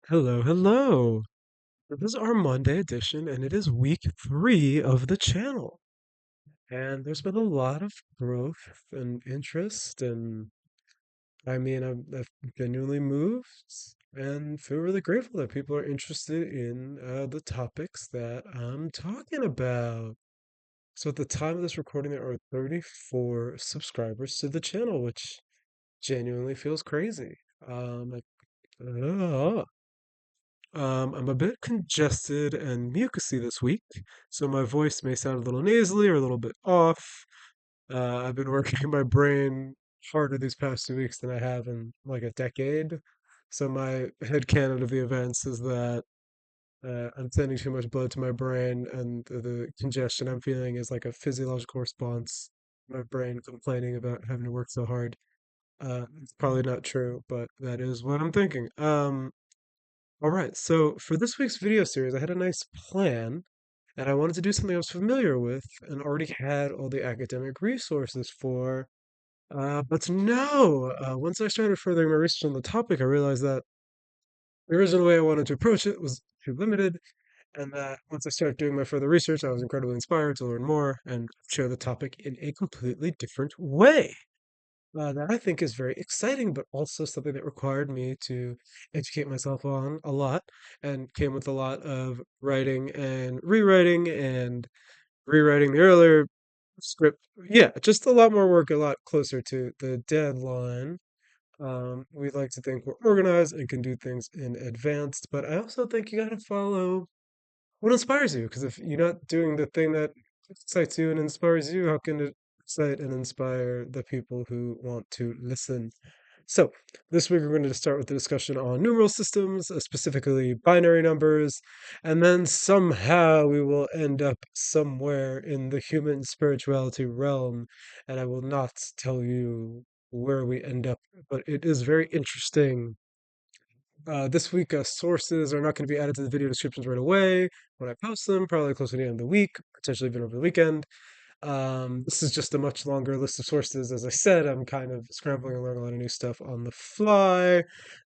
Hello, hello. This is our Monday edition, and it is week 3 of the channel. And there's been a lot of growth and interest, and I've genuinely moved and feel really grateful that people are interested in the topics that I'm talking about. So at the time of this recording, there are 34 subscribers to the channel, which genuinely feels crazy. Like, I'm a bit congested and mucusy this week, so my voice may sound a little nasally or a little bit off. I've been working my brain harder these past 2 weeks than I have in like a decade. So my headcanon of the events is that I'm sending too much blood to my brain, and the congestion I'm feeling is like a physiological response. My brain complaining about having to work so hard. It's probably not true, but that is what I'm thinking. All right, so for this week's video series, I had a nice plan, and I wanted to do something I was familiar with and already had all the academic resources for. But no, once I started furthering my research on the topic, I realized that the original way I wanted to approach it was too limited, and that once I started doing my further research, I was incredibly inspired to learn more and share the topic in a completely different way that I think is very exciting, but also something that required me to educate myself on a lot and came with a lot of writing and rewriting the earlier script. Yeah, just a lot more work, a lot closer to the deadline. We like to think we're organized and can do things in advance, but I also think you gotta follow what inspires you? Because if you're not doing the thing that excites you and inspires you, how can it excite and inspire the people who want to listen? So, this week we're going to start with the discussion on numeral systems, specifically binary numbers, and then somehow we will end up somewhere in the human spirituality realm, and I will not tell you where we end up, but it is very interesting. This week, sources are not going to be added to the video descriptions right away when I post them, probably closer to the end of the week, potentially even over the weekend. This is just a much longer list of sources. As I said, I'm kind of scrambling and learning a lot of new stuff on the fly.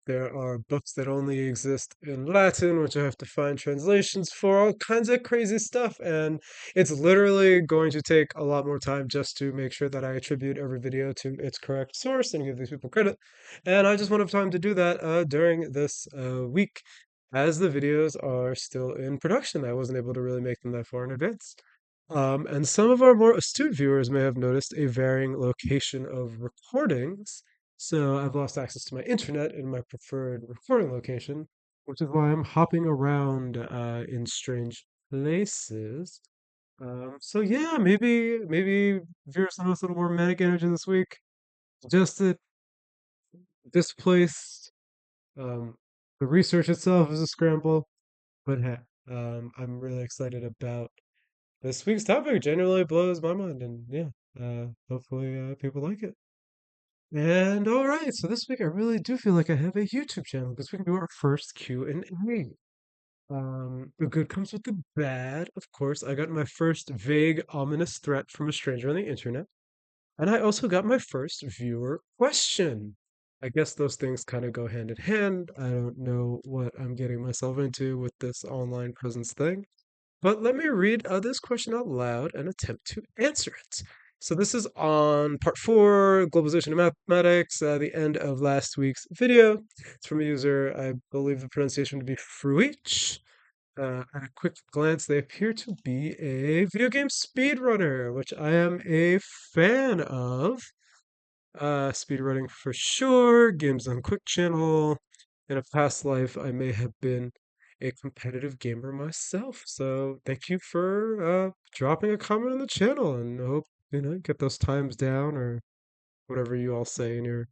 There are books that only exist in Latin, which I have to find translations for, all kinds of crazy stuff. And it's literally going to take a lot more time just to make sure that I attribute every video to its correct source and give these people credit. And I just won't have time to do that during this week, as the videos are still in production. I wasn't able to really make them that far in advance. And some of our more astute viewers may have noticed a varying location of recordings. So I've lost access to my internet in my preferred recording location, which is why I'm hopping around in strange places. So yeah, maybe viewers notice a little more manic energy this week. Just that displaced. Um, the research itself is a scramble, but hey, I'm really excited about this week's topic. Generally blows my mind, and yeah, hopefully people like it. And all right, so this week I really do feel like I have a YouTube channel because we can do our first Q&A. The good comes with the bad, of course. I got my first vague, ominous threat from a stranger on the internet, and I also got my first viewer question. I guess those things kind of go hand in hand. I don't know what I'm getting myself into with this online presence thing. But let me read this question out loud and attempt to answer it. So this is on part 4, globalization of mathematics, the end of last week's video. It's from a user, I believe the pronunciation to be Fruich. At a quick glance, they appear to be a video game speedrunner, which I am a fan of. Speedrunning for sure. Games on Quick Channel. In a past life, I may have been a competitive gamer myself. So thank you for dropping a comment on the channel, and I hope get those times down or whatever you all say in your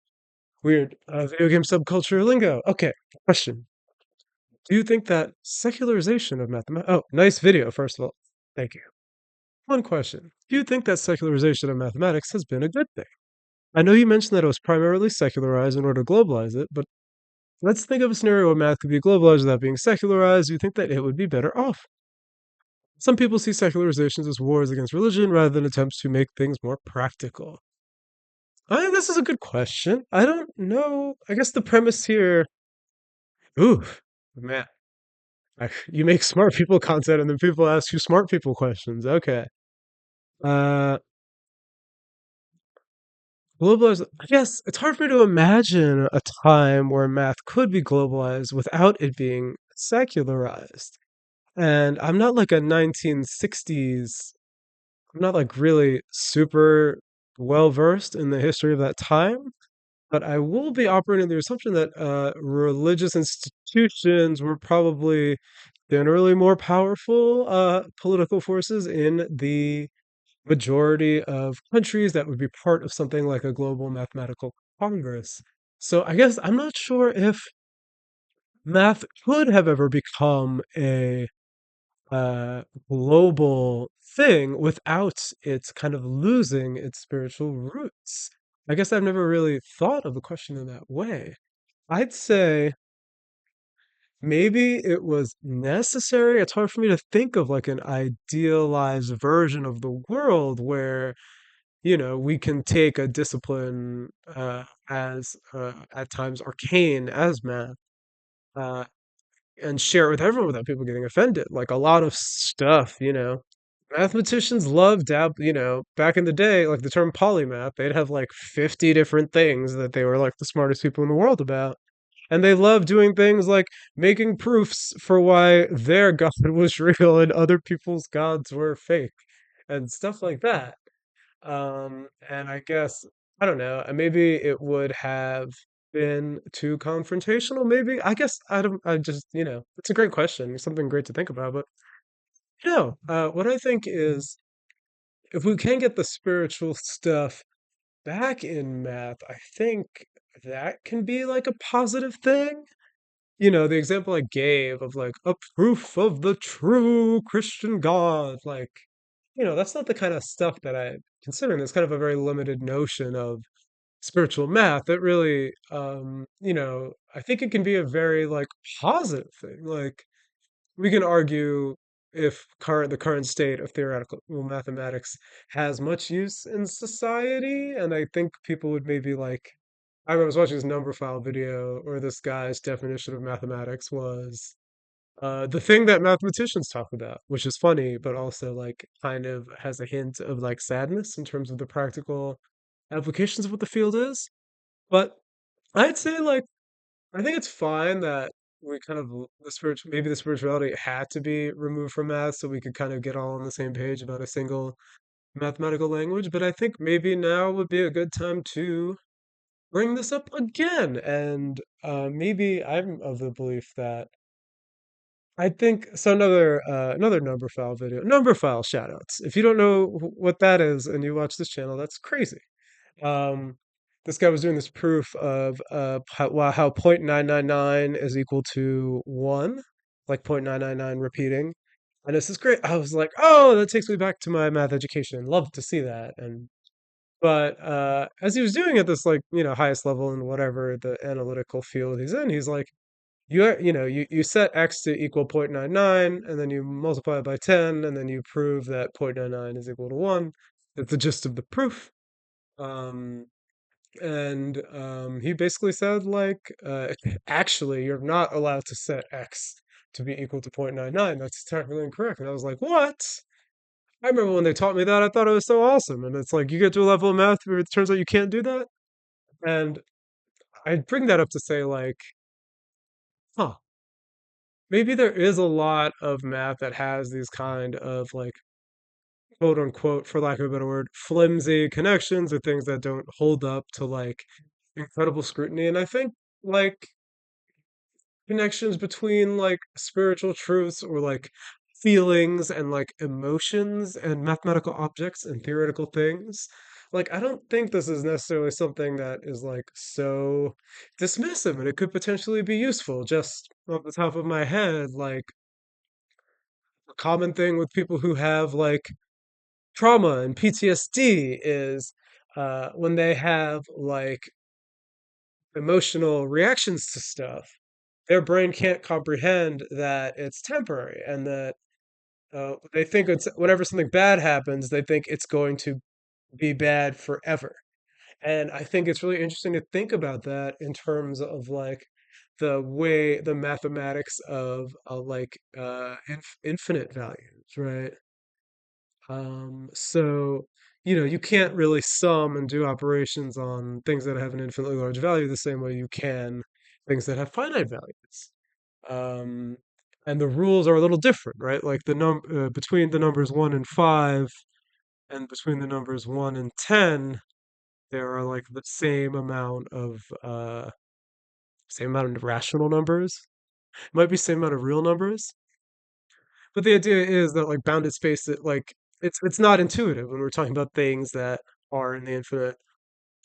weird video game subculture lingo. Okay, question. Do you think that secularization of mathematics? Oh, nice video, first of all. Thank you. One question. Do you think that secularization of mathematics has been a good thing? I know you mentioned that it was primarily secularized in order to globalize it, but let's think of a scenario where math could be globalized without being secularized. Do you think that it would be better off? Some people see secularizations as wars against religion rather than attempts to make things more practical. I think this is a good question. I don't know. I guess the premise here. Ooh. Man, you make smart people content and then people ask you smart people questions. Okay. Uh, globalized, I guess it's hard for me to imagine a time where math could be globalized without it being secularized. And I'm not like a 1960s, I'm not like really super well versed in the history of that time, but I will be operating the assumption that religious institutions were probably generally more powerful political forces in the majority of countries that would be part of something like a global mathematical congress. So I guess I'm not sure if math could have ever become a global thing without its kind of losing its spiritual roots. I guess I've never really thought of the question in that way. I'd say maybe it was necessary. It's hard for me to think of like an idealized version of the world where, we can take a discipline as at times arcane as math uh, and share it with everyone without people getting offended. Like a lot of stuff, mathematicians love back in the day, like the term polymath, they'd have like 50 different things that they were like the smartest people in the world about. And they love doing things like making proofs for why their God was real and other people's gods were fake and stuff like that. And I guess, I don't know, maybe it would have been too confrontational, maybe. I guess I don't, I just, it's a great question. It's something great to think about. But, what I think is if we can get the spiritual stuff back in math, I think that can be like a positive thing. The example I gave of like a proof of the true Christian God, like, that's not the kind of stuff that I considering. It's kind of a very limited notion of spiritual math that really, I think it can be a very like positive thing. Like we can argue if the current state of theoretical mathematics has much use in society, and I think people would maybe like. I was watching this number file video where this guy's definition of mathematics was the thing that mathematicians talk about, which is funny, but also like kind of has a hint of like sadness in terms of the practical applications of what the field is. But I'd say like I think it's fine that we kind of maybe the spirituality had to be removed from math so we could kind of get all on the same page about a single mathematical language. But I think maybe now would be a good time to bring this up again. And maybe I'm of the belief that I think so. Another number file video, number file shoutouts. If you don't know what that is and you watch this channel, that's crazy. Um, this guy was doing this proof of how 0.999 is equal to 1, like 0.999 repeating. And this is great. I was like, oh, that takes me back to my math education. Love to see that. And but as he was doing it, this like highest level in whatever the analytical field he's in, he's like, you set x to equal 0.99 and then you multiply it by 10 and then you prove that 0.99 is equal to 1. That's the gist of the proof. Um, and he basically said like actually you're not allowed to set x to be equal to 0.99. That's technically incorrect. And I was like, what? I remember when they taught me that, I thought it was so awesome. And it's like you get to a level of math where it turns out you can't do that. And I bring that up to say like, huh, maybe there is a lot of math that has these kind of like quote unquote, for lack of a better word, flimsy connections or things that don't hold up to like incredible scrutiny. And I think like connections between like spiritual truths or like feelings and like emotions and mathematical objects and theoretical things. Like, I don't think this is necessarily something that is like so dismissive and it could potentially be useful. Just off the top of my head, like a common thing with people who have like trauma and PTSD is when they have like emotional reactions to stuff, their brain can't comprehend that it's temporary and that they think it's whenever something bad happens, they think it's going to be bad forever. And I think it's really interesting to think about that in terms of like the mathematics of infinite values, right? So, you can't really sum and do operations on things that have an infinitely large value the same way you can things that have finite values. Um, and the rules are a little different, right? Like between the numbers 1 and 5 and between the numbers 1 and 10, there are like the same amount of rational numbers. It might be same amount of real numbers. But the idea is that like bounded space that like it's not intuitive when we're talking about things that are in the infinite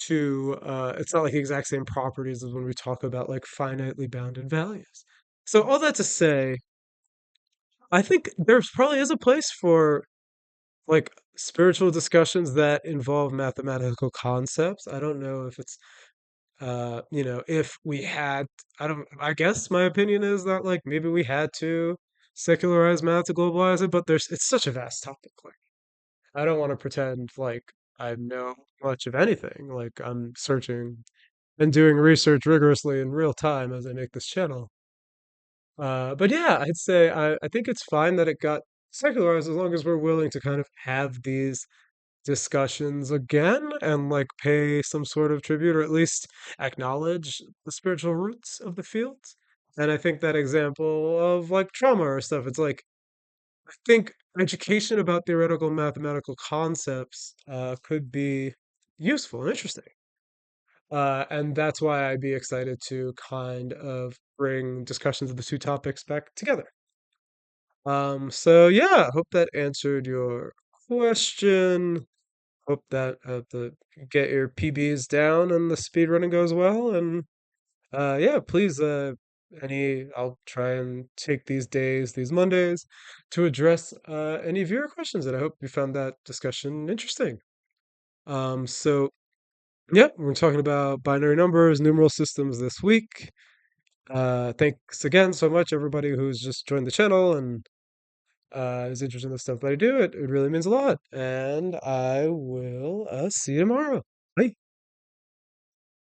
to it's not like the exact same properties as when we talk about like finitely bounded values. So all that to say, I think there's probably is a place for like spiritual discussions that involve mathematical concepts. I don't know if it's if we had I guess my opinion is that like maybe we had to secularize math to globalize it, but there's it's such a vast topic. Like I don't want to pretend like I know much of anything. Like I'm searching and doing research rigorously in real time as I make this channel. But yeah, I'd say I think it's fine that it got secularized as long as we're willing to kind of have these discussions again and like pay some sort of tribute or at least acknowledge the spiritual roots of the field. And I think that example of like trauma or stuff, it's like I think education about theoretical mathematical concepts could be useful and interesting. And that's why I'd be excited to kind of bring discussions of the two topics back together. So yeah, hope that answered your question. Hope that the get your PBs down and the speed running goes well. And yeah, please I'll try and take these days, these Mondays, to address any viewer questions. And I hope you found that discussion interesting. So yeah, we're talking about binary numbers, numeral systems this week. Thanks again so much, everybody who's just joined the channel and is interested in the stuff that I do. It really means a lot. And I will see you tomorrow.